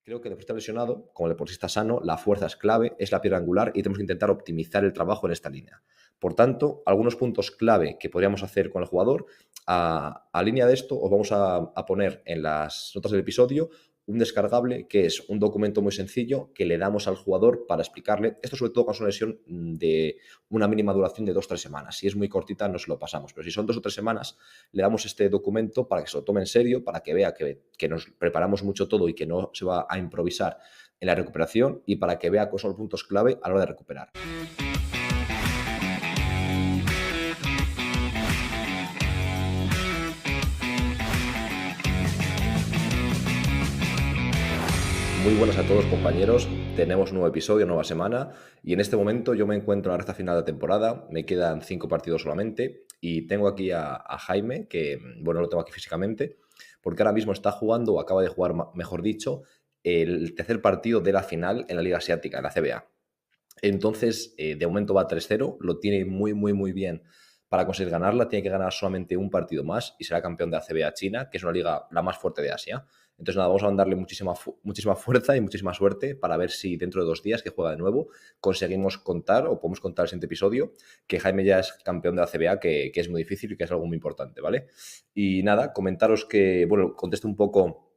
Creo que el deportista lesionado, como el deportista sano, la fuerza es clave, es la piedra angular y tenemos que intentar optimizar el trabajo en esta línea. Por tanto, algunos puntos clave que podríamos hacer con el jugador, a línea de esto, os vamos a poner en las notas del episodio un descargable que es un documento muy sencillo que le damos al jugador para explicarle, esto sobre todo cuando es una lesión de una mínima duración de 2 o 3 semanas. Si es muy cortita, no se lo pasamos, pero si son 2 o 3 semanas, le damos este documento para que se lo tome en serio, para que vea que nos preparamos mucho todo y que no se va a improvisar en la recuperación y para que vea cuáles son los puntos clave a la hora de recuperar. Muy buenas a todos, compañeros. Tenemos un nuevo episodio, nueva semana, y en este momento yo me encuentro en la recta final de la temporada. Me quedan 5 partidos solamente y tengo aquí a Jaime, que, bueno, lo tengo aquí físicamente, porque ahora mismo está jugando, o acaba de jugar, mejor dicho, el tercer partido de la final en la Liga Asiática, en la CBA. Entonces, de momento va 3-0, lo tiene muy, muy, muy bien para conseguir ganarla. Tiene que ganar solamente un partido más y será campeón de la CBA China, que es una liga la más fuerte de Asia. Entonces, nada, vamos a mandarle muchísima fuerza y muchísima suerte para ver si dentro de 2 días que juega de nuevo conseguimos contar o podemos contar el siguiente episodio que Jaime ya es campeón de la CBA, que es muy difícil y que es algo muy importante, ¿vale? Y nada, comentaros que, bueno, contesto un poco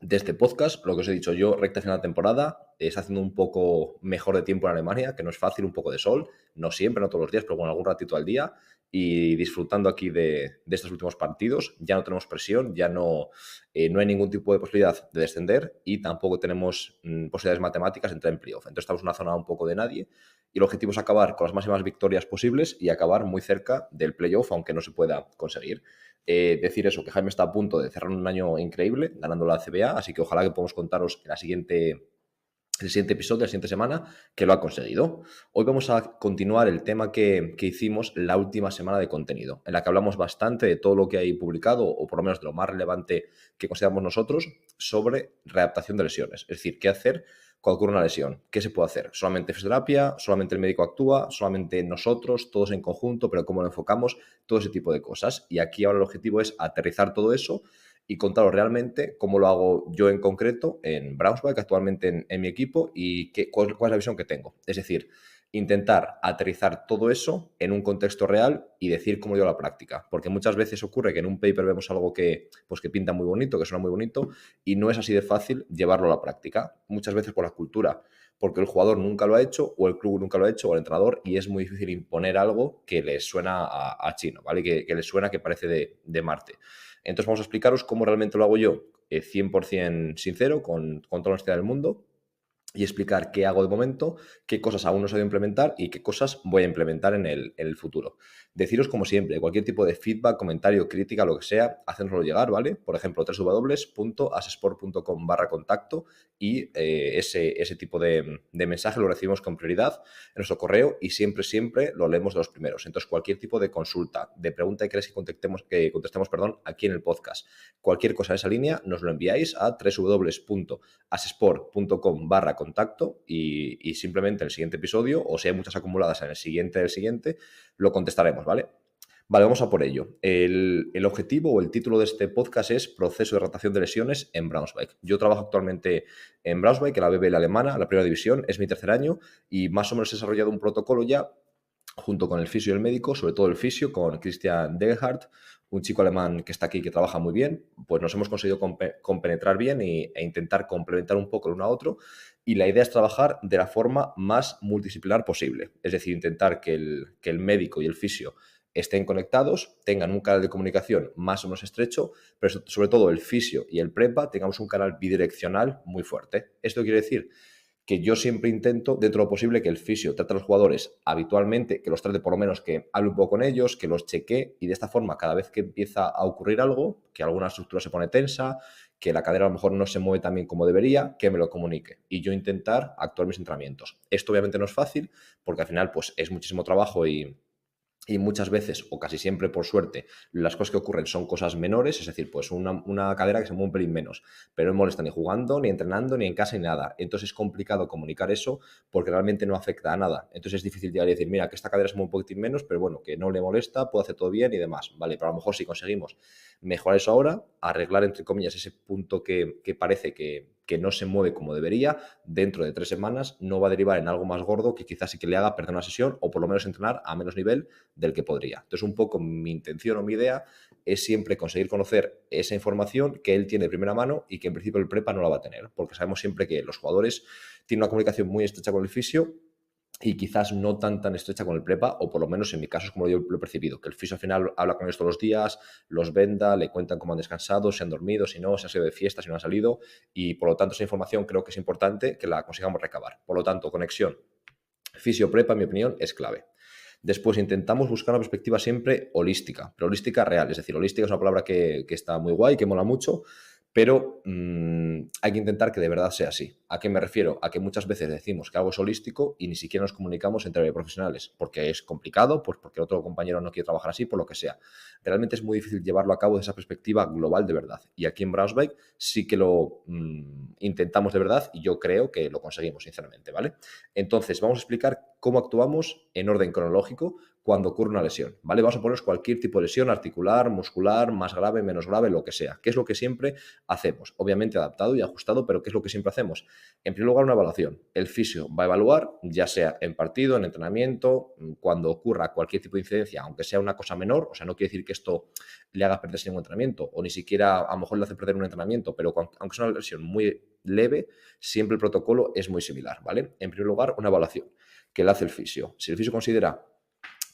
de este podcast, lo que os he dicho yo, recta final de temporada, está haciendo un poco mejor de tiempo en Alemania, que no es fácil, un poco de sol, no siempre, no todos los días, pero bueno, algún ratito al día, y disfrutando aquí de estos últimos partidos. Ya no tenemos presión, ya no hay ningún tipo de posibilidad de descender y tampoco tenemos posibilidades matemáticas de entrar en playoff. Entonces estamos en una zona un poco de nadie y el objetivo es acabar con las máximas victorias posibles y acabar muy cerca del playoff, aunque no se pueda conseguir. Decir eso, que Jaime está a punto de cerrar un año increíble, ganando la CBA, así que ojalá que podamos contaros en el siguiente episodio, la siguiente semana, que lo ha conseguido. Hoy vamos a continuar el tema que hicimos la última semana de contenido, en la que hablamos bastante de todo lo que hay publicado, o por lo menos de lo más relevante que consideramos nosotros, sobre readaptación de lesiones. Es decir, qué hacer cuando ocurre una lesión. ¿Qué se puede hacer? ¿Solamente fisioterapia? ¿Solamente el médico actúa? ¿Solamente nosotros? ¿Todos en conjunto? ¿Pero cómo lo enfocamos? Todo ese tipo de cosas. Y aquí ahora el objetivo es aterrizar todo eso y contaros realmente cómo lo hago yo en concreto en Braunschweig, actualmente en mi equipo, y cuál es la visión que tengo. Es decir, intentar aterrizar todo eso en un contexto real y decir cómo yo la práctica. Porque muchas veces ocurre que en un paper vemos algo pues que pinta muy bonito, que suena muy bonito, y no es así de fácil llevarlo a la práctica. Muchas veces por la cultura, porque el jugador nunca lo ha hecho, o el club nunca lo ha hecho, o el entrenador, y es muy difícil imponer algo que les suena a chino, ¿vale? Que les suena que parece de Marte. Entonces vamos a explicaros cómo realmente lo hago yo, 100% sincero, con toda la honestidad del mundo, y explicar qué hago de momento, qué cosas aún no sé implementar y qué cosas voy a implementar en el futuro. Deciros, como siempre, cualquier tipo de feedback, comentario, crítica, lo que sea, hacérnoslo llegar, ¿vale? Por ejemplo, www.asesport.com/contacto y ese tipo de mensaje lo recibimos con prioridad en nuestro correo y siempre lo leemos de los primeros. Entonces, cualquier tipo de consulta, de pregunta que queréis que contestemos, aquí en el podcast, cualquier cosa en esa línea, nos lo enviáis a www.asesport.com/contacto y simplemente en el siguiente episodio, o si hay muchas acumuladas en el siguiente del siguiente, lo contestaremos, ¿vale? Vale, vamos a por ello. El objetivo o el título de este podcast es Proceso de Readaptación de lesiones en Braunschweig. Yo trabajo actualmente en Braunschweig, en la BBL alemana, la primera división, es mi tercer año y más o menos he desarrollado un protocolo ya junto con el fisio y el médico, sobre todo el fisio, con Christian Degerhardt, un chico alemán que está aquí que trabaja muy bien. Pues nos hemos conseguido compenetrar bien e intentar complementar un poco el uno a otro. Y la idea es trabajar de la forma más multidisciplinar posible. Es decir, intentar que el médico y el fisio estén conectados, tengan un canal de comunicación más o menos estrecho, pero sobre todo el fisio y el prepa tengamos un canal bidireccional muy fuerte. Esto quiere decir que yo siempre intento, dentro de lo posible, que el fisio trate a los jugadores habitualmente, que los trate por lo menos, que hable un poco con ellos, que los chequee y de esta forma, cada vez que empieza a ocurrir algo, que alguna estructura se pone tensa, que la cadera a lo mejor no se mueve tan bien como debería, que me lo comunique y yo intentar actuar mis entrenamientos. Esto obviamente no es fácil porque al final pues es muchísimo trabajo y muchas veces, o casi siempre por suerte, las cosas que ocurren son cosas menores, es decir, pues una cadera que se mueve un pelín menos, pero no molesta ni jugando, ni entrenando, ni en casa, ni nada. Entonces es complicado comunicar eso porque realmente no afecta a nada. Entonces es difícil llegar y decir, mira, que esta cadera se mueve un poquitín menos, pero bueno, que no le molesta, puede hacer todo bien y demás, ¿vale? Pero a lo mejor si conseguimos mejorar eso ahora, arreglar, entre comillas, ese punto que parece que no se mueve como debería, dentro de 3 semanas no va a derivar en algo más gordo que quizás sí que le haga perder una sesión o por lo menos entrenar a menos nivel del que podría. Entonces, un poco mi intención o mi idea es siempre conseguir conocer esa información que él tiene de primera mano y que en principio el prepa no la va a tener, porque sabemos siempre que los jugadores tienen una comunicación muy estrecha con el fisio y quizás no tan estrecha con el prepa, o por lo menos en mi caso es como yo lo he percibido, que el fisio al final habla con ellos todos los días, los venda, le cuentan cómo han descansado, si han dormido, si no, si han salido de fiesta, si no han salido, y por lo tanto esa información creo que es importante que la consigamos recabar. Por lo tanto, conexión fisio-prepa, en mi opinión, es clave. Después intentamos buscar una perspectiva siempre holística, pero holística real, es decir, holística es una palabra que está muy guay, que mola mucho, pero hay que intentar que de verdad sea así. ¿A qué me refiero? A que muchas veces decimos que algo es holístico y ni siquiera nos comunicamos entre profesionales, porque es complicado, pues porque otro compañero no quiere trabajar así, por lo que sea. Realmente es muy difícil llevarlo a cabo desde esa perspectiva global de verdad. Y aquí en Braunschweig sí que lo intentamos de verdad y yo creo que lo conseguimos, sinceramente, ¿vale? Entonces, vamos a explicar cómo actuamos en orden cronológico cuando ocurre una lesión, ¿vale? Vamos a poner cualquier tipo de lesión articular, muscular, más grave, menos grave, lo que sea. ¿Qué es lo que siempre hacemos? Obviamente adaptado y ajustado, pero ¿qué es lo que siempre hacemos? En primer lugar, una evaluación. El fisio va a evaluar, ya sea en partido, en entrenamiento, cuando ocurra cualquier tipo de incidencia, aunque sea una cosa menor, o sea, no quiere decir que esto le haga perder ningún entrenamiento, o ni siquiera a lo mejor le hace perder un entrenamiento, pero aunque sea una lesión muy leve, siempre el protocolo es muy similar, ¿vale? En primer lugar, una evaluación que le hace el fisio. Si el fisio considera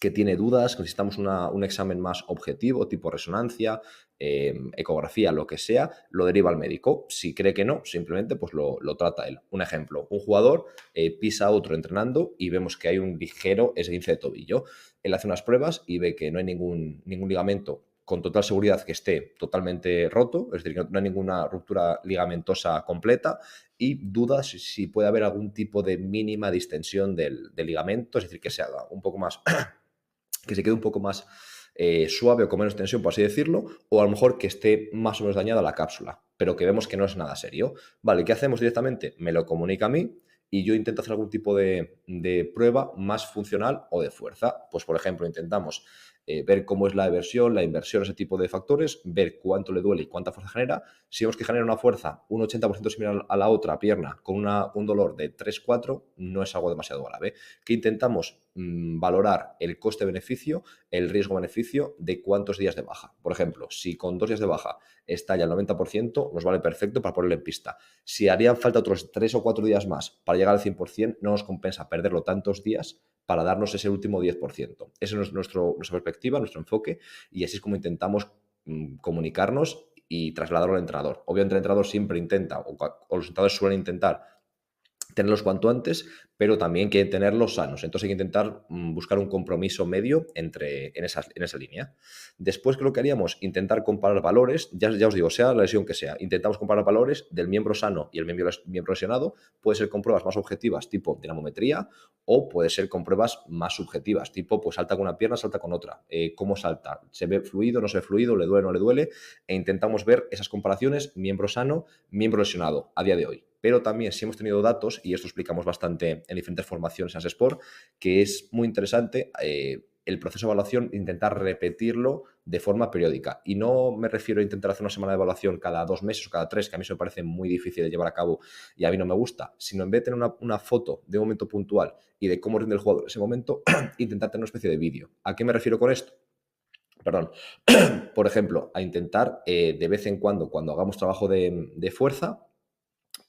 que tiene dudas, que necesitamos un examen más objetivo, tipo resonancia, ecografía, lo que sea, lo deriva al médico. Si cree que no, simplemente pues lo trata él. Un ejemplo, un jugador pisa a otro entrenando y vemos que hay un ligero esguince de tobillo. Él hace unas pruebas y ve que no hay ningún ligamento con total seguridad que esté totalmente roto, es decir, que no hay ninguna ruptura ligamentosa completa y duda si puede haber algún tipo de mínima distensión del ligamento, es decir, que se haga un poco más que se quede un poco más suave o con menos tensión, por así decirlo, o a lo mejor que esté más o menos dañada la cápsula, pero que vemos que no es nada serio. Vale, ¿qué hacemos directamente? Me lo comunica a mí y yo intento hacer algún tipo de prueba más funcional o de fuerza. Pues, por ejemplo, intentamos ver cómo es la eversión, la inversión, ese tipo de factores, ver cuánto le duele y cuánta fuerza genera. Si vemos que genera una fuerza un 80% similar a la otra pierna con un dolor de 3-4, no es algo demasiado grave. ¿Qué intentamos? Valorar el coste-beneficio, el riesgo-beneficio de cuántos días de baja. Por ejemplo, si con 2 días de baja está ya el 90%, nos vale perfecto para ponerle en pista. Si harían falta otros 3 o 4 días más para llegar al 100%, no nos compensa perderlo tantos días para darnos ese último 10%. Esa es nuestra perspectiva, nuestro enfoque, y así es como intentamos comunicarnos y trasladarlo al entrenador. Obviamente el entrenador siempre intenta, o los entrenadores suelen intentar tenerlos cuanto antes, pero también quieren tenerlos sanos. Entonces hay que intentar buscar un compromiso medio en esa línea. Después, ¿qué es lo que haríamos? Intentar comparar valores, ya os digo, sea la lesión que sea, intentamos comparar valores del miembro sano y el miembro lesionado. Puede ser con pruebas más objetivas, tipo dinamometría, o puede ser con pruebas más subjetivas, tipo, pues salta con una pierna, salta con otra. ¿Cómo salta? ¿Se ve fluido, no se ve fluido? ¿Le duele, no le duele? E intentamos ver esas comparaciones, miembro sano, miembro lesionado, a día de hoy. Pero también si hemos tenido datos, y esto explicamos bastante en diferentes formaciones en Asesport, que es muy interesante el proceso de evaluación, intentar repetirlo de forma periódica. Y no me refiero a intentar hacer una semana de evaluación cada 2 meses o cada 3, que a mí eso me parece muy difícil de llevar a cabo y a mí no me gusta, sino en vez de tener una foto de un momento puntual y de cómo rinde el jugador en ese momento, intentar tener una especie de vídeo. ¿A qué me refiero con esto? Perdón, por ejemplo, a intentar de vez en cuando hagamos trabajo de fuerza,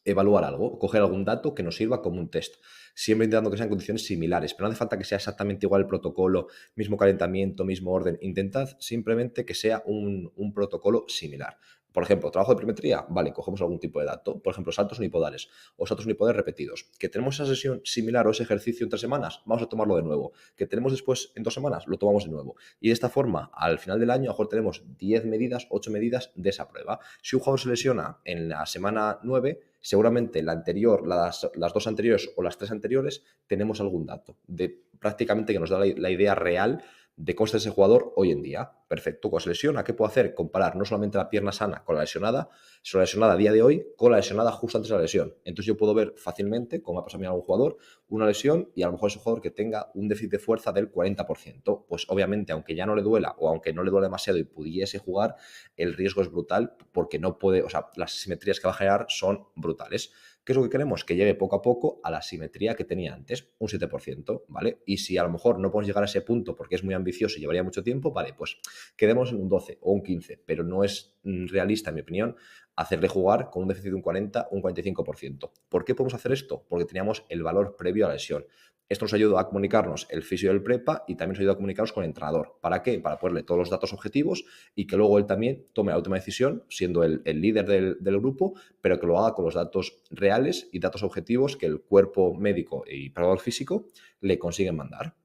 evaluar algo, coger algún dato que nos sirva como un test. Siempre intentando que sean condiciones similares, pero no hace falta que sea exactamente igual el protocolo, mismo calentamiento, mismo orden. Intentad simplemente que sea un protocolo similar. Por ejemplo, trabajo de perimetría, vale, cogemos algún tipo de dato, por ejemplo, saltos unipodales o saltos unipodales repetidos. Que tenemos esa sesión similar o ese ejercicio en 3 semanas, vamos a tomarlo de nuevo. Que tenemos después en 2 semanas, lo tomamos de nuevo. Y de esta forma, al final del año, a lo mejor tenemos 10 medidas, 8 medidas de esa prueba. Si un jugador se lesiona en la semana 9, seguramente la anterior, las 2 anteriores o las 3 anteriores, tenemos algún dato de prácticamente que nos da la idea real de cómo está ese jugador hoy en día. Perfecto, con esa lesión, ¿a qué puedo hacer? Comparar no solamente la pierna sana con la lesionada, sino la lesionada a día de hoy con la lesionada justo antes de la lesión. Entonces yo puedo ver fácilmente, como ha pasado a mí a algún jugador, una lesión y a lo mejor es un jugador que tenga un déficit de fuerza del 40%. Pues obviamente, aunque ya no le duela o aunque no le duele demasiado y pudiese jugar, el riesgo es brutal porque no puede, o sea, las simetrías que va a generar son brutales. ¿Qué es lo que queremos? Que llegue poco a poco a la simetría que tenía antes, un 7%, ¿vale? Y si a lo mejor no podemos llegar a ese punto porque es muy ambicioso y llevaría mucho tiempo, vale, pues quedemos en un 12 o un 15, pero no es realista, en mi opinión, hacerle jugar con un déficit de un 40 o un 45%. ¿Por qué podemos hacer esto? Porque teníamos el valor previo a la lesión. Esto nos ayuda a comunicarnos el fisio del prepa y también nos ayuda a comunicarnos con el entrenador. ¿Para qué? Para ponerle todos los datos objetivos y que luego él también tome la última decisión, siendo el líder del grupo, pero que lo haga con los datos reales y datos objetivos que el cuerpo médico y preparador físico le consiguen mandar.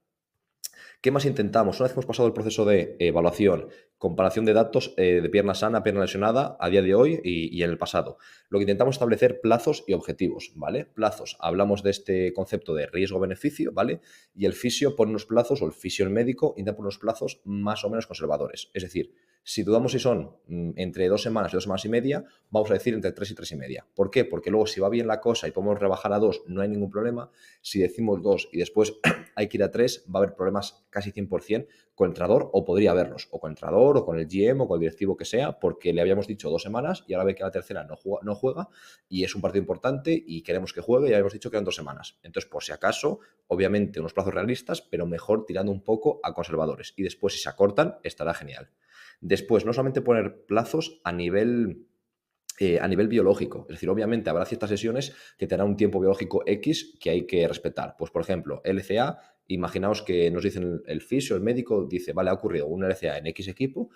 ¿Qué más intentamos? Una vez que hemos pasado el proceso de evaluación, comparación de datos de pierna sana, pierna lesionada a día de hoy y en el pasado, lo que intentamos es establecer plazos y objetivos, ¿vale? Plazos, hablamos de este concepto de riesgo-beneficio, ¿vale? Y el fisio pone unos plazos, o el fisio el médico intenta poner unos plazos más o menos conservadores. Es decir, si dudamos si son entre 2 semanas y 2 semanas y media, vamos a decir entre 3 y 3 y media. ¿Por qué? Porque luego si va bien la cosa y podemos rebajar a 2, no hay ningún problema. Si decimos 2 y después hay que ir a 3, va a haber problemas casi 100% con el entrenador, o podría haberlos, o con el entrenador, o con el GM, o con el directivo que sea, porque le habíamos dicho 2 semanas y ahora ve que la tercera no juega y es un partido importante y queremos que juegue y habíamos dicho que eran 2 semanas. Entonces, por si acaso, obviamente unos plazos realistas, pero mejor tirando un poco a conservadores. Y después, si se acortan, estará genial. Después, no solamente poner plazos a nivel biológico. Es decir, obviamente habrá ciertas sesiones que tendrán un tiempo biológico X que hay que respetar. Pues, por ejemplo, LCA, imaginaos que nos dicen el fisio, el médico, dice, vale, ha ocurrido un LCA en X equipo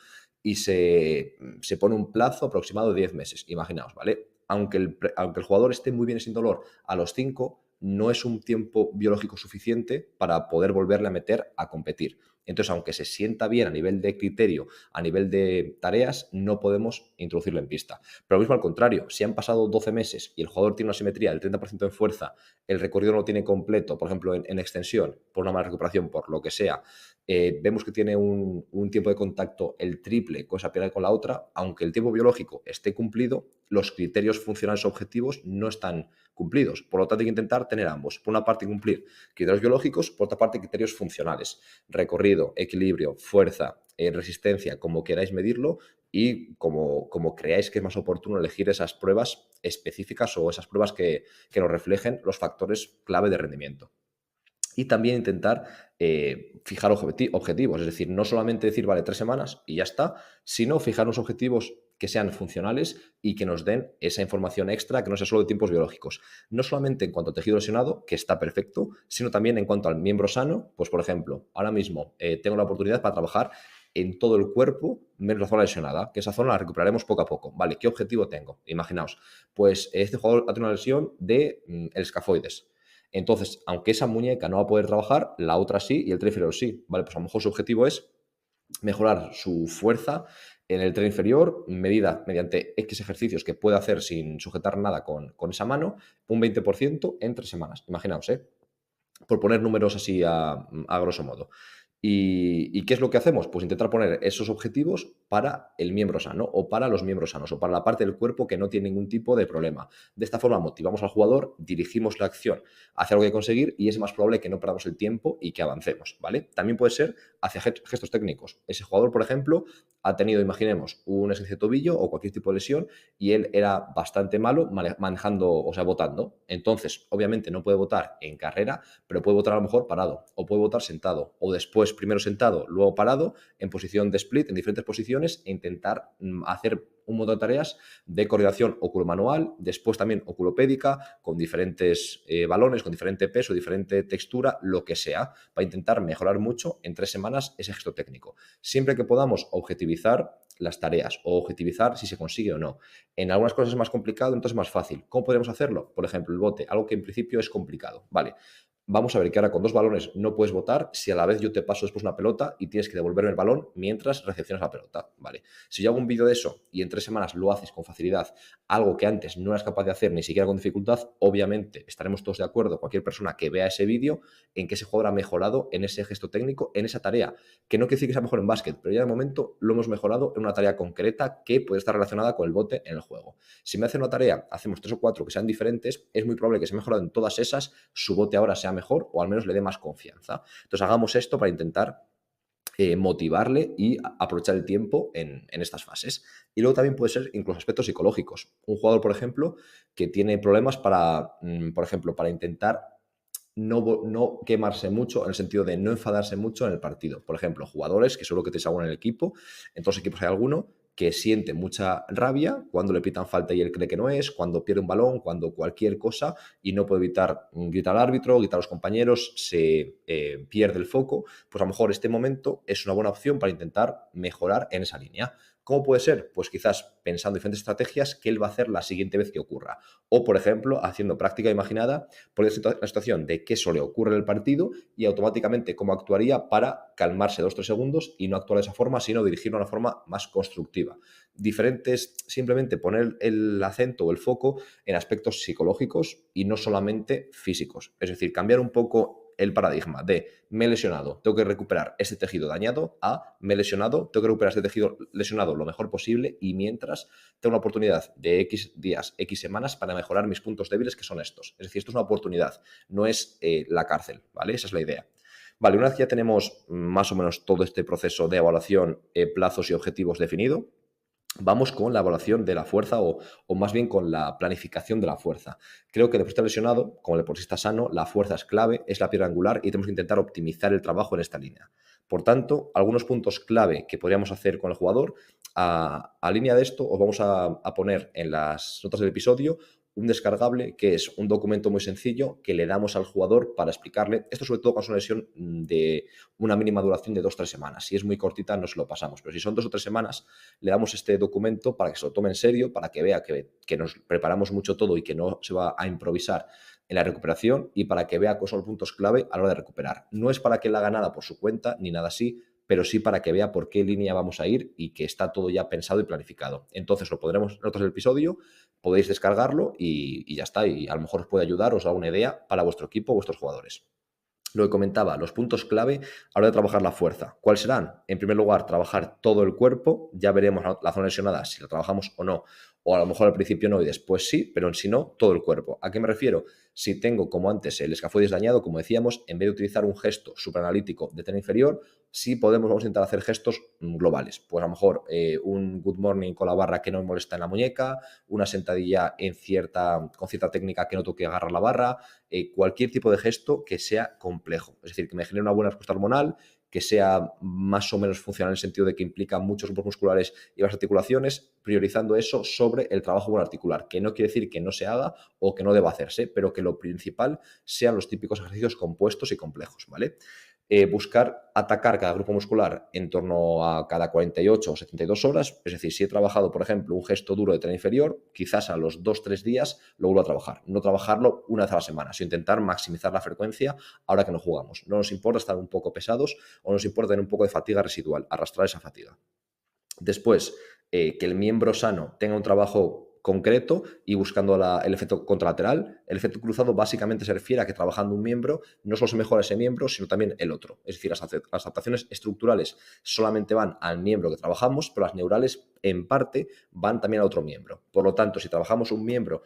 y se pone un plazo aproximado de 10 meses. Imaginaos, ¿vale? Aunque el jugador esté muy bien sin dolor a los 5, no es un tiempo biológico suficiente para poder volverle a meter a competir. Entonces, aunque se sienta bien a nivel de criterio, a nivel de tareas, no podemos introducirlo en pista. Pero lo mismo al contrario, si han pasado 12 meses y el jugador tiene una simetría del 30% en fuerza, el recorrido no lo tiene completo, por ejemplo, en extensión, por una mala recuperación, por lo que sea, vemos que tiene un tiempo de contacto el triple con esa pierna y con la otra, aunque el tiempo biológico esté cumplido, los criterios funcionales objetivos no están cumplidos. Por lo tanto, hay que intentar tener ambos. Por una parte, cumplir criterios biológicos, por otra parte, criterios funcionales. Recorrido, equilibrio, fuerza, resistencia, como queráis medirlo, y como creáis que es más oportuno elegir esas pruebas específicas o esas pruebas que nos reflejen los factores clave de rendimiento. Y también intentar fijar objetivos, es decir, no solamente decir, vale, 3 semanas y ya está, sino fijar unos objetivos que sean funcionales y que nos den esa información extra, que no sea solo de tiempos biológicos. No solamente en cuanto a tejido lesionado, que está perfecto, sino también en cuanto al miembro sano. Pues, por ejemplo, ahora mismo tengo la oportunidad para trabajar en todo el cuerpo, menos la zona lesionada, que esa zona la recuperaremos poco a poco. Vale, ¿qué objetivo tengo? Imaginaos, pues este jugador ha tenido una lesión de el escafoides. Entonces, aunque esa muñeca no va a poder trabajar, la otra sí y el tren inferior sí. Vale, pues a lo mejor su objetivo es mejorar su fuerza en el tren inferior, medida mediante X ejercicios que puede hacer sin sujetar nada con esa mano, un 20% en 3 semanas. Imaginaos, por poner números así a grosso modo. ¿Y qué es lo que hacemos? Pues intentar poner esos objetivos para el miembro sano o para los miembros sanos o para la parte del cuerpo que no tiene ningún tipo de problema. De esta forma motivamos al jugador, dirigimos la acción hacia algo que conseguir y es más probable que no perdamos el tiempo y que avancemos, ¿vale? También puede ser hacia gestos técnicos. Ese jugador, por ejemplo, ha tenido, imaginemos, un esguince de tobillo o cualquier tipo de lesión y él era bastante malo manejando, o sea, botando. Entonces, obviamente no puede botar en carrera, pero puede botar a lo mejor parado o puede botar sentado o después primero sentado, luego parado, en posición de split, en diferentes posiciones e intentar hacer un montón de tareas de coordinación oculomanual, después también oculopédica, con diferentes balones, con diferente peso, diferente textura, lo que sea, para intentar mejorar mucho en 3 semanas ese gesto técnico. Siempre que podamos objetivizar las tareas o objetivizar si se consigue o no. En algunas cosas es más complicado, entonces es más fácil. ¿Cómo podemos hacerlo? Por ejemplo, el bote, algo que en principio es complicado. Vale, vamos a ver que ahora con 2 balones no puedes votar si a la vez yo te paso después una pelota y tienes que devolverme el balón mientras recepcionas la pelota, ¿vale? Si yo hago un vídeo de eso y en 3 semanas lo haces con facilidad, algo que antes no eras capaz de hacer ni siquiera con dificultad, obviamente estaremos todos de acuerdo, cualquier persona que vea ese vídeo, en que ese jugador ha mejorado en ese gesto técnico, en esa tarea, que no quiere decir que sea mejor en básquet, pero ya de momento lo hemos mejorado en una tarea concreta que puede estar relacionada con el bote en el juego. Si me hace una tarea, hacemos 3 o 4 que sean diferentes, es muy probable que se ha mejorado en todas esas, su bote ahora sea mejor o al menos le dé más confianza. Entonces hagamos esto para intentar motivarle y aprovechar el tiempo en estas fases. Y luego también puede ser incluso aspectos psicológicos. Un jugador, por ejemplo, que tiene problemas para, por ejemplo, para intentar no quemarse mucho, en el sentido de no enfadarse mucho en el partido. Por ejemplo, jugadores, que seguro que tenéis alguno en el equipo, en todos los equipos hay alguno, que siente mucha rabia cuando le pitan falta y él cree que no es, cuando pierde un balón, cuando cualquier cosa, y no puede evitar gritar al árbitro, gritar a los compañeros, se pierde el foco. Pues a lo mejor este momento es una buena opción para intentar mejorar en esa línea. ¿Cómo puede ser? Pues quizás pensando en diferentes estrategias que él va a hacer la siguiente vez que ocurra. O, por ejemplo, haciendo práctica imaginada por la situación de qué eso le ocurre en el partido y automáticamente cómo actuaría para calmarse 2 o 3 segundos y no actuar de esa forma, sino dirigirlo de una forma más constructiva. Diferentes, simplemente poner el acento o el foco en aspectos psicológicos y no solamente físicos. Es decir, cambiar un poco el paradigma de me he lesionado, tengo que recuperar este tejido dañado, a me he lesionado, tengo que recuperar este tejido lesionado lo mejor posible y mientras tengo una oportunidad de X días, X semanas para mejorar mis puntos débiles, que son estos. Es decir, esto es una oportunidad, no es la cárcel, ¿vale? Esa es la idea. Vale, una vez que ya tenemos más o menos todo este proceso de evaluación, plazos y objetivos definido, vamos con la evaluación de la fuerza o más bien con la planificación de la fuerza. Creo que el deportista lesionado, como el deportista sano, la fuerza es clave, es la piedra angular y tenemos que intentar optimizar el trabajo en esta línea. Por tanto, algunos puntos clave que podríamos hacer con el jugador, a línea de esto os vamos a poner en las notas del episodio un descargable que es un documento muy sencillo que le damos al jugador para explicarle, esto sobre todo cuando es una lesión de una mínima duración de 2 o 3 semanas. Si es muy cortita no se lo pasamos, pero si son 2 o 3 semanas le damos este documento para que se lo tome en serio, para que vea que nos preparamos mucho todo y que no se va a improvisar en la recuperación y para que vea cuáles son los puntos clave a la hora de recuperar. No es para que él haga nada por su cuenta ni nada así, pero sí para que vea por qué línea vamos a ir y que está todo ya pensado y planificado. Entonces lo pondremos en notas del episodio, podéis descargarlo y ya está. Y a lo mejor os puede ayudar, os da una idea para vuestro equipo, vuestros jugadores. Lo que comentaba, los puntos clave a la hora de trabajar la fuerza. ¿Cuáles serán? En primer lugar, trabajar todo el cuerpo. Ya veremos la zona lesionada, si la trabajamos o no. O a lo mejor al principio no y después sí, pero si no, todo el cuerpo. ¿A qué me refiero? Si tengo, como antes, el escafoides dañado, como decíamos, en vez de utilizar un gesto superanalítico de tren inferior, sí vamos a intentar hacer gestos globales. Pues a lo mejor un good morning con la barra que no me molesta en la muñeca, una sentadilla con cierta técnica que no toque agarrar la barra, cualquier tipo de gesto que sea complejo. Es decir, que me genere una buena respuesta hormonal, que sea más o menos funcional en el sentido de que implica muchos grupos musculares y las articulaciones, priorizando eso sobre el trabajo articular, que no quiere decir que no se haga o que no deba hacerse, pero que lo principal sean los típicos ejercicios compuestos y complejos, ¿vale? Buscar atacar cada grupo muscular en torno a cada 48 o 72 horas. Es decir, si he trabajado, por ejemplo, un gesto duro de tren inferior, quizás a los 2-3 días lo vuelvo a trabajar. No trabajarlo una vez a la semana, sino intentar maximizar la frecuencia ahora que no jugamos. No nos importa estar un poco pesados o nos importa tener un poco de fatiga residual, arrastrar esa fatiga. Después, que el miembro sano tenga un trabajo concreto y buscando el efecto contralateral. El efecto cruzado básicamente se refiere a que trabajando un miembro no solo se mejora ese miembro, sino también el otro. Es decir, las adaptaciones estructurales solamente van al miembro que trabajamos, pero las neurales en parte van también al otro miembro. Por lo tanto, si trabajamos un miembro,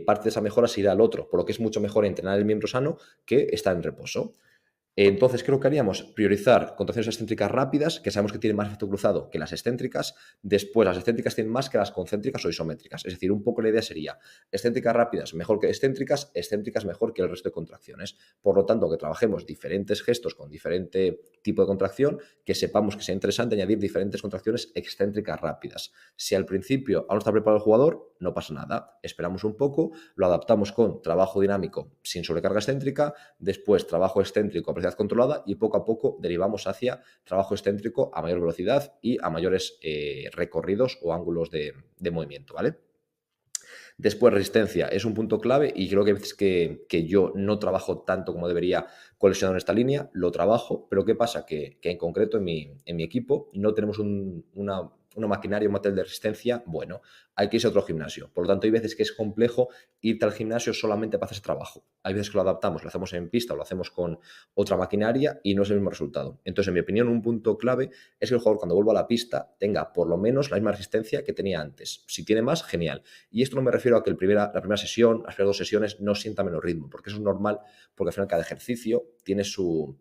parte de esa mejora se irá al otro, por lo que es mucho mejor entrenar el miembro sano que estar en reposo. Entonces, creo que haríamos priorizar contracciones excéntricas rápidas, que sabemos que tienen más efecto cruzado que las excéntricas. Después, las excéntricas tienen más que las concéntricas o isométricas. Es decir, un poco la idea sería excéntricas rápidas mejor que excéntricas mejor que el resto de contracciones. Por lo tanto, que trabajemos diferentes gestos con diferente tipo de contracción, que sepamos que sea interesante añadir diferentes contracciones excéntricas rápidas. Si al principio aún no está preparado el jugador, no pasa nada. Esperamos un poco, lo adaptamos con trabajo dinámico sin sobrecarga excéntrica, después trabajo excéntrico a velocidad controlada y poco a poco derivamos hacia trabajo excéntrico a mayor velocidad y a mayores recorridos o ángulos de movimiento, ¿vale? Después, resistencia es un punto clave y creo que a veces que yo no trabajo tanto como debería con lesionado en esta línea, lo trabajo, pero ¿qué pasa? Que en concreto en mi equipo no tenemos una maquinaria, un material de resistencia bueno, hay que irse a otro gimnasio. Por lo tanto, hay veces que es complejo irte al gimnasio solamente para hacer ese trabajo. Hay veces que lo adaptamos, lo hacemos en pista o lo hacemos con otra maquinaria y no es el mismo resultado. Entonces, en mi opinión, un punto clave es que el jugador cuando vuelva a la pista tenga por lo menos la misma resistencia que tenía antes. Si tiene más, genial. Y esto no me refiero a que la primera sesión, las primeras 2 sesiones no sienta menos ritmo, porque eso es normal, porque al final cada ejercicio tiene su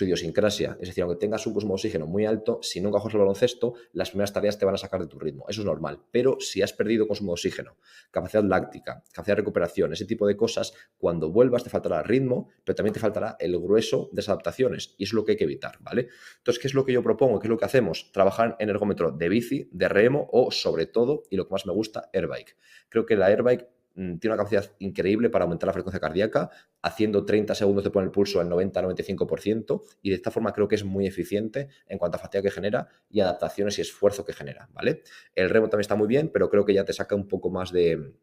idiosincrasia. Es decir, aunque tengas un consumo de oxígeno muy alto, si nunca juegas al baloncesto, las primeras tareas te van a sacar de tu ritmo. Eso es normal. Pero si has perdido consumo de oxígeno, capacidad láctica, capacidad de recuperación, ese tipo de cosas, cuando vuelvas te faltará ritmo, pero también te faltará el grueso de esas adaptaciones. Y eso es lo que hay que evitar, ¿vale? Entonces, ¿qué es lo que yo propongo? ¿Qué es lo que hacemos? Trabajar en ergómetro de bici, de remo o, sobre todo, y lo que más me gusta, airbike. Creo que la airbike tiene una capacidad increíble para aumentar la frecuencia cardíaca, haciendo 30 segundos te pone el pulso al 90-95%, y de esta forma creo que es muy eficiente en cuanto a fatiga que genera y adaptaciones y esfuerzo que genera, ¿vale? El remo también está muy bien, pero creo que ya te saca un poco más de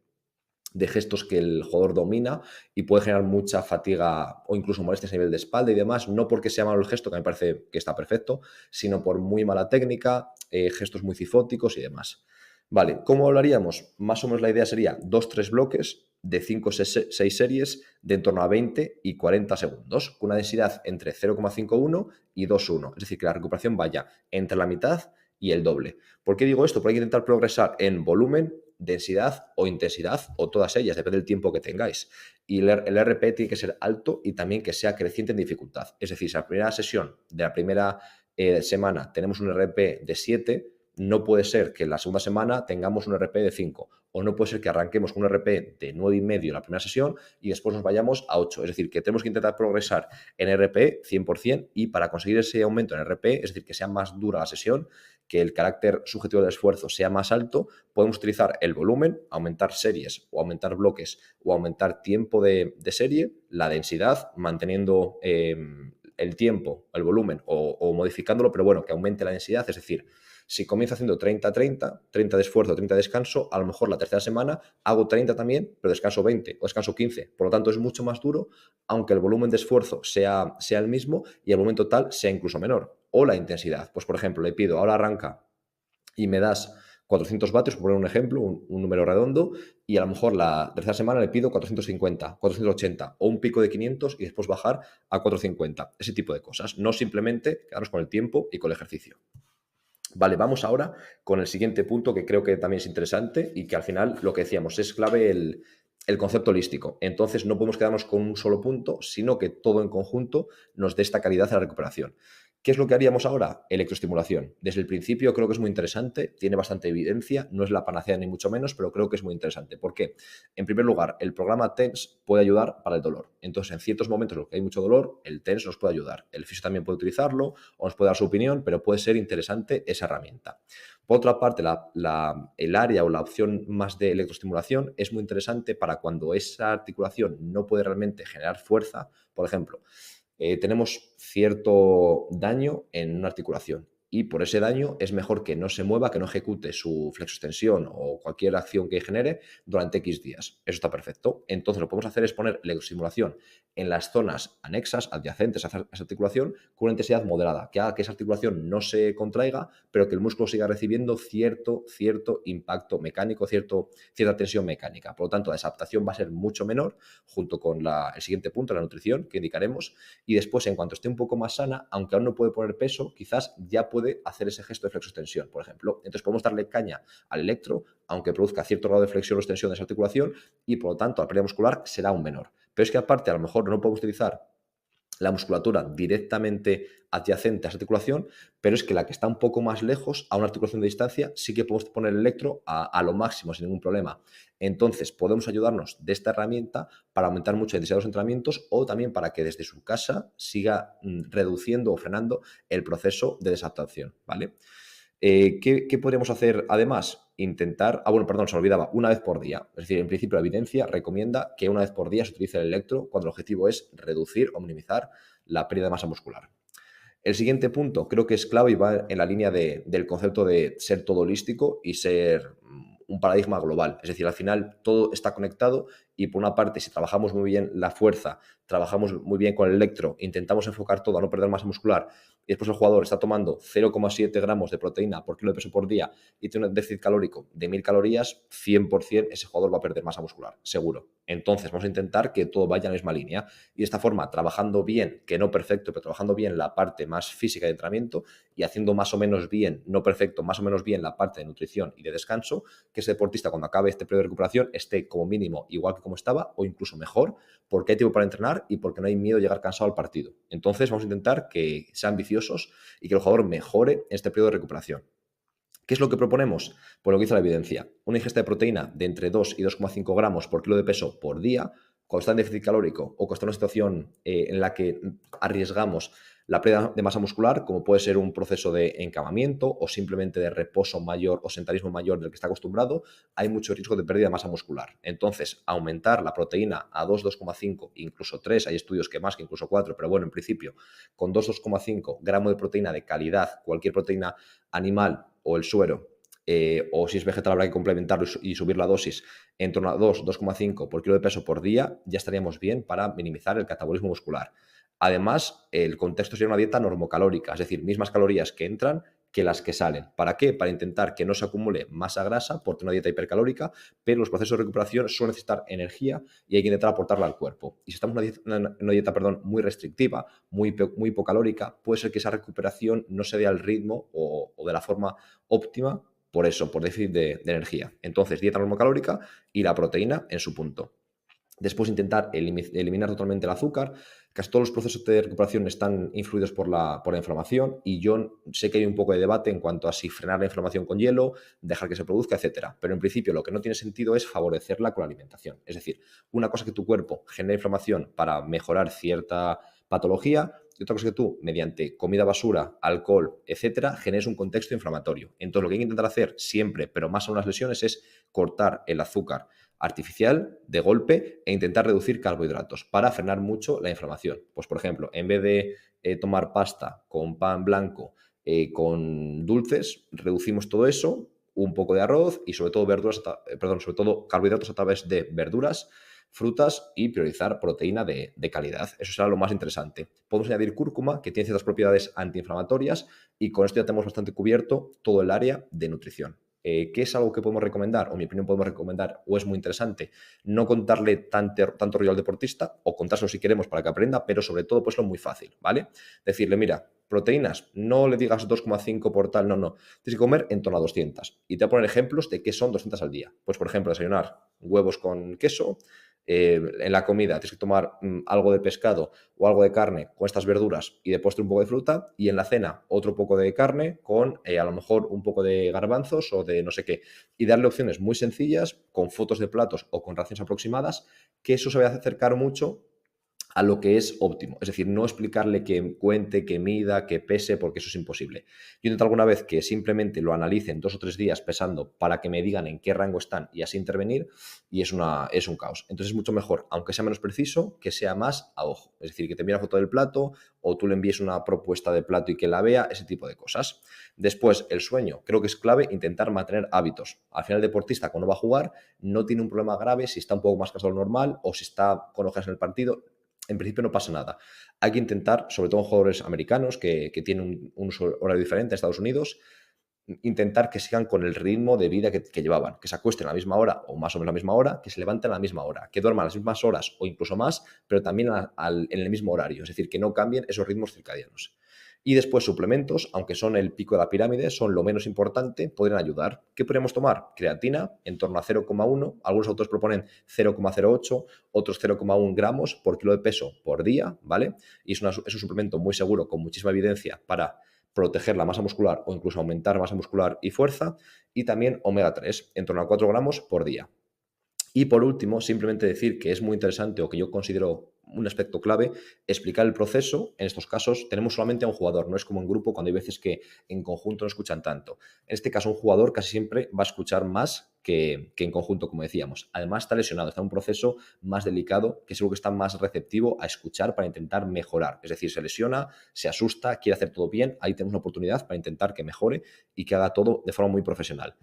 gestos que el jugador domina y puede generar mucha fatiga o incluso molestias a nivel de espalda y demás, no porque sea malo el gesto, que me parece que está perfecto, sino por muy mala técnica, gestos muy cifóticos y demás. Vale, ¿cómo hablaríamos? Más o menos la idea sería 2-3 bloques de 5-6 series de en torno a 20 y 40 segundos, con una densidad entre 0,51 y 2,1. Es decir, que la recuperación vaya entre la mitad y el doble. ¿Por qué digo esto? Porque hay que intentar progresar en volumen, densidad o intensidad, o todas ellas, depende del tiempo que tengáis. Y el RP tiene que ser alto y también que sea creciente en dificultad. Es decir, si la primera sesión de la primera semana tenemos un RP de 7, no puede ser que en la segunda semana tengamos un RP de 5, o no puede ser que arranquemos con un RP de 9,5 en la primera sesión y después nos vayamos a 8. Es decir, que tenemos que intentar progresar en RP 100% y para conseguir ese aumento en RP, es decir, que sea más dura la sesión, que el carácter subjetivo del esfuerzo sea más alto, podemos utilizar el volumen, aumentar series o aumentar bloques o aumentar tiempo de serie, la densidad, manteniendo el tiempo, el volumen o modificándolo, pero bueno, que aumente la densidad, es decir, si comienzo haciendo 30-30, 30 de esfuerzo, 30 de descanso, a lo mejor la tercera semana hago 30 también, pero descanso 20 o descanso 15. Por lo tanto, es mucho más duro, aunque el volumen de esfuerzo sea el mismo y el volumen total sea incluso menor. O la intensidad. Pues, por ejemplo, le pido, ahora arranca y me das 400 vatios, por poner un ejemplo, un número redondo, y a lo mejor la tercera semana le pido 450, 480 o un pico de 500 y después bajar a 450. Ese tipo de cosas. No simplemente quedarnos con el tiempo y con el ejercicio. Vale, vamos ahora con el siguiente punto que creo que también es interesante y que al final lo que decíamos es clave el concepto holístico. Entonces no podemos quedarnos con un solo punto, sino que todo en conjunto nos dé esta calidad a la recuperación. ¿Qué es lo que haríamos ahora? Electroestimulación. Desde el principio creo que es muy interesante, tiene bastante evidencia, no es la panacea ni mucho menos, pero creo que es muy interesante. ¿Por qué? En primer lugar, el programa TENS puede ayudar para el dolor. Entonces, en ciertos momentos en los que hay mucho dolor, el TENS nos puede ayudar. El fisio también puede utilizarlo o nos puede dar su opinión, pero puede ser interesante esa herramienta. Por otra parte, el área o la opción más de electroestimulación es muy interesante para cuando esa articulación no puede realmente generar fuerza. Por ejemplo, tenemos cierto daño en una articulación y por ese daño es mejor que no se mueva, que no ejecute su flexoextensión o cualquier acción que genere durante X días. Eso está perfecto. Entonces lo que podemos hacer es poner electroestimulación en las zonas anexas, adyacentes a esa articulación, con una intensidad moderada, que haga que esa articulación no se contraiga, pero que el músculo siga recibiendo cierto impacto mecánico, cierta tensión mecánica. Por lo tanto, la adaptación va a ser mucho menor, junto con el siguiente punto, la nutrición, que indicaremos, y después, en cuanto esté un poco más sana, aunque aún no puede poner peso, quizás ya puede hacer ese gesto de flexoextensión, por ejemplo. Entonces podemos darle caña al electro, aunque produzca cierto grado de flexión o extensión de esa articulación, y por lo tanto la pérdida muscular será aún menor. Pero es que aparte, a lo mejor no podemos utilizar la musculatura directamente adyacente a esa articulación, pero es que la que está un poco más lejos, a una articulación de distancia, sí que podemos poner el electro a lo máximo sin ningún problema. Entonces, podemos ayudarnos de esta herramienta para aumentar mucho la intensidad de los entrenamientos o también para que desde su casa siga reduciendo o frenando el proceso de desadaptación, ¿vale? ¿Qué podríamos hacer además? Intentar, bueno, perdón, se olvidaba, una vez por día. Es decir, en principio la evidencia recomienda que una vez por día se utilice el electro cuando el objetivo es reducir o minimizar la pérdida de masa muscular. El siguiente punto creo que es clave y va en la línea del concepto de ser todo holístico y ser un paradigma global. Es decir, al final todo está conectado y por una parte, si trabajamos muy bien la fuerza, trabajamos muy bien con el electro, intentamos enfocar todo a no perder masa muscular y después el jugador está tomando 0,7 gramos de proteína por kilo de peso por día y tiene un déficit calórico de 1000 calorías, 100% ese jugador va a perder masa muscular, seguro. Entonces vamos a intentar que todo vaya en la misma línea y de esta forma, trabajando bien, que no perfecto, pero trabajando bien la parte más física de entrenamiento y haciendo más o menos bien, no perfecto, más o menos bien la parte de nutrición y de descanso, que ese deportista cuando acabe este periodo de recuperación esté como mínimo igual que como estaba o incluso mejor, porque hay tiempo para entrenar y porque no hay miedo de llegar cansado al partido. Entonces vamos a intentar que sean ambiciosos y que el jugador mejore en este periodo de recuperación. ¿Qué es lo que proponemos? Pues lo que dice la evidencia. Una ingesta de proteína de entre 2 y 2,5 gramos por kilo de peso por día, cuando está en déficit calórico o cuando está en una situación en la que arriesgamos la pérdida de masa muscular, como puede ser un proceso de encamamiento o simplemente de reposo mayor o sentarismo mayor del que está acostumbrado, hay mucho riesgo de pérdida de masa muscular. Entonces, aumentar la proteína a 2, 2,5, incluso 3, hay estudios que más, que incluso 4, pero bueno, en principio, con 2, 2,5 gramos de proteína de calidad, cualquier proteína animal o el suero, o si es vegetal habrá que complementarlo y subir la dosis en torno a 2, 2,5 por kilo de peso por día, ya estaríamos bien para minimizar el catabolismo muscular. Además, el contexto sería una dieta normocalórica, es decir, mismas calorías que entran que las que salen. ¿Para qué? Para intentar que no se acumule masa grasa por tener una dieta hipercalórica, pero los procesos de recuperación suelen necesitar energía y hay que intentar aportarla al cuerpo. Y si estamos en una dieta muy restrictiva, muy hipocalórica, puede ser que esa recuperación no se dé al ritmo o de la forma óptima por eso, por déficit de energía. Entonces, dieta normocalórica y la proteína en su punto. Después intentar eliminar totalmente el azúcar. Casi todos los procesos de recuperación están influidos por la inflamación y yo sé que hay un poco de debate en cuanto a si frenar la inflamación con hielo, dejar que se produzca, etcétera. Pero en principio lo que no tiene sentido es favorecerla con la alimentación. Es decir, una cosa que tu cuerpo genera inflamación para mejorar cierta patología y otra cosa que tú, mediante comida basura, alcohol, etcétera, generes un contexto inflamatorio. Entonces lo que hay que intentar hacer siempre, pero más aún las lesiones, es cortar el azúcar artificial de golpe e intentar reducir carbohidratos para frenar mucho la inflamación. Pues, por ejemplo, en vez de tomar pasta con pan blanco, con dulces, reducimos todo eso, un poco de arroz y sobre todo sobre todo carbohidratos a través de verduras, frutas y priorizar proteína de calidad. Eso será lo más interesante. Podemos añadir cúrcuma, que tiene ciertas propiedades antiinflamatorias, y con esto ya tenemos bastante cubierto todo el área de nutrición. ¿Qué es algo que podemos recomendar? O en mi opinión podemos recomendar, o es muy interesante, no contarle tanto rollo al deportista, o contárselo si queremos para que aprenda, pero sobre todo pues lo muy fácil, ¿vale? Decirle, mira, proteínas, no le digas 2,5 por tal, no, no. Tienes que comer en torno a 200. Y te voy a poner ejemplos de qué son 200 al día. Pues, por ejemplo, desayunar huevos con queso, en la comida tienes que tomar algo de pescado o algo de carne con estas verduras y de postre un poco de fruta, y en la cena otro poco de carne con a lo mejor un poco de garbanzos o de no sé qué, y darle opciones muy sencillas con fotos de platos o con raciones aproximadas, que eso se va a acercar mucho a lo que es óptimo. Es decir, no explicarle que cuente, que mida, que pese, porque eso es imposible. Yo intento alguna vez que simplemente lo analicen 2 o 3 días pesando para que me digan en qué rango están y así intervenir, y es un caos. Entonces es mucho mejor, aunque sea menos preciso, que sea más a ojo. Es decir, que te envíe una foto del plato o tú le envíes una propuesta de plato y que la vea, ese tipo de cosas. Después, el sueño. Creo que es clave intentar mantener hábitos. Al final, el deportista, cuando va a jugar, no tiene un problema grave si está un poco más cansado de lo normal o si está con ojeras en el partido. En principio no pasa nada. Hay que intentar, sobre todo en jugadores americanos que tienen un horario diferente a Estados Unidos, intentar que sigan con el ritmo de vida que llevaban, que se acuesten a la misma hora o más o menos a la misma hora, que se levanten a la misma hora, que duerman las mismas horas o incluso más, pero también en el mismo horario, es decir, que no cambien esos ritmos circadianos. Y después suplementos, aunque son el pico de la pirámide, son lo menos importante, podrían ayudar. ¿Qué podríamos tomar? Creatina, en torno a 0,1, algunos autores proponen 0,08, otros 0,1 gramos por kilo de peso por día, ¿vale? Y es un suplemento muy seguro, con muchísima evidencia para proteger la masa muscular o incluso aumentar masa muscular y fuerza, y también omega 3, en torno a 4 gramos por día. Y por último, simplemente decir que es muy interesante, o que yo considero un aspecto clave, explicar el proceso. En estos casos tenemos solamente a un jugador, no es como en grupo cuando hay veces que en conjunto no escuchan tanto. En este caso, un jugador casi siempre va a escuchar más que en conjunto, como decíamos. Además, está lesionado, está en un proceso más delicado, que seguro que está más receptivo a escuchar para intentar mejorar. Es decir, se lesiona, se asusta, quiere hacer todo bien, ahí tenemos una oportunidad para intentar que mejore y que haga todo de forma muy profesional.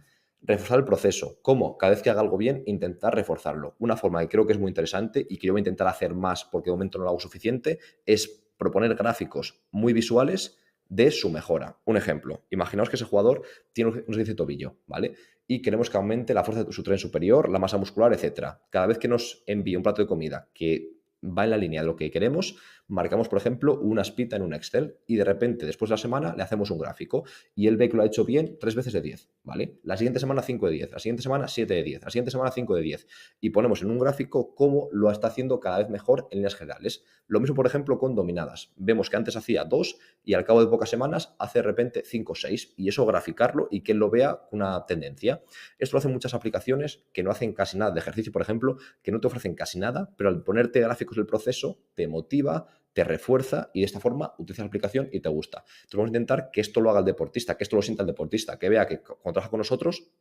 Reforzar el proceso. ¿Cómo? Cada vez que haga algo bien, intentar reforzarlo. Una forma que creo que es muy interesante y que yo voy a intentar hacer más porque de momento no lo hago suficiente es proponer gráficos muy visuales de su mejora. Un ejemplo, imaginaos que ese jugador tiene un esguince de tobillo, ¿vale? Y queremos que aumente la fuerza de su tren superior, la masa muscular, etcétera. Cada vez que nos envíe un plato de comida que va en la línea de lo que queremos, marcamos, por ejemplo, una espita en un Excel y de repente, después de la semana, le hacemos un gráfico y él ve que lo ha hecho bien 3 veces de 10, ¿vale? La siguiente semana 5 de 10, la siguiente semana 7 de 10, la siguiente semana 5 de 10 y ponemos en un gráfico cómo lo está haciendo cada vez mejor en líneas generales. Lo mismo, por ejemplo, con dominadas. Vemos que antes hacía 2 y al cabo de pocas semanas hace de repente 5 o 6 y eso graficarlo y que él lo vea con una tendencia. Esto lo hacen muchas aplicaciones que no hacen casi nada de ejercicio, por ejemplo, que no te ofrecen casi nada, pero al ponerte gráficos del proceso te motiva, te refuerza y de esta forma utilizas la aplicación y te gusta. Entonces vamos a intentar que esto lo haga el deportista, que esto lo sienta el deportista, que vea que cuando trabaja con nosotros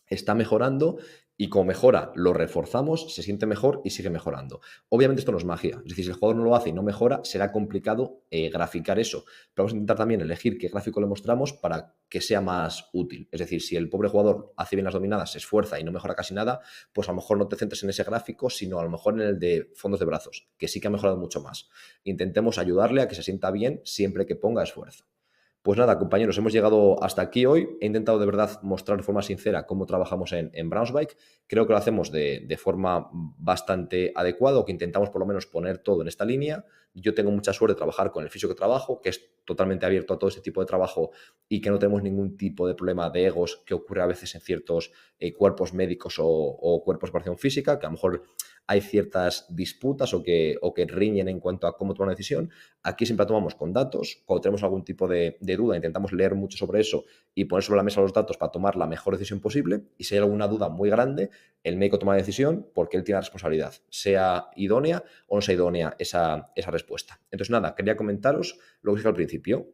está mejorando y como mejora lo reforzamos, se siente mejor y sigue mejorando. Obviamente esto no es magia, es decir, si el jugador no lo hace y no mejora, será complicado graficar eso. Pero vamos a intentar también elegir qué gráfico le mostramos para que sea más útil. Es decir, si el pobre jugador hace bien las dominadas, se esfuerza y no mejora casi nada, pues a lo mejor no te centres en ese gráfico, sino a lo mejor en el de fondos de brazos, que sí que ha mejorado mucho más. Intentemos ayudarle a que se sienta bien siempre que ponga esfuerzo. Pues nada, compañeros, hemos llegado hasta aquí hoy. He intentado de verdad mostrar de forma sincera cómo trabajamos en Braunschweig. Creo que lo hacemos de forma bastante adecuada, o que intentamos por lo menos poner todo en esta línea. Yo tengo mucha suerte de trabajar con el fisio que trabajo, que es totalmente abierto a todo este tipo de trabajo y que no tenemos ningún tipo de problema de egos que ocurre a veces en ciertos cuerpos médicos o cuerpos de preparación física, que a lo mejor hay ciertas disputas o que riñen en cuanto a cómo tomar una decisión. Aquí siempre tomamos con datos. Cuando tenemos algún tipo de duda, intentamos leer mucho sobre eso y poner sobre la mesa los datos para tomar la mejor decisión posible. Y si hay alguna duda muy grande, el médico toma la decisión porque él tiene la responsabilidad, sea idónea o no sea idónea esa respuesta. Entonces, nada, quería comentaros lo que dije al principio.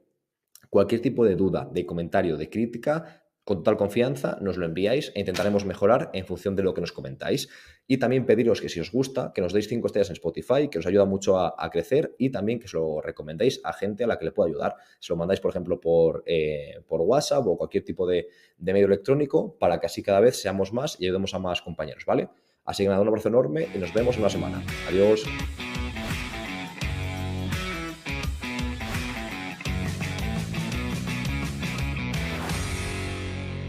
Cualquier tipo de duda, de comentario, de crítica, con total confianza nos lo enviáis e intentaremos mejorar en función de lo que nos comentáis. Y también pediros que si os gusta, que nos deis 5 estrellas en Spotify, que os ayuda mucho a crecer, y también que se lo recomendéis a gente a la que le pueda ayudar. Se lo mandáis, por ejemplo, por WhatsApp o cualquier tipo de medio electrónico para que así cada vez seamos más y ayudemos a más compañeros, ¿vale? Así que nada, un abrazo enorme y nos vemos en una semana. Adiós.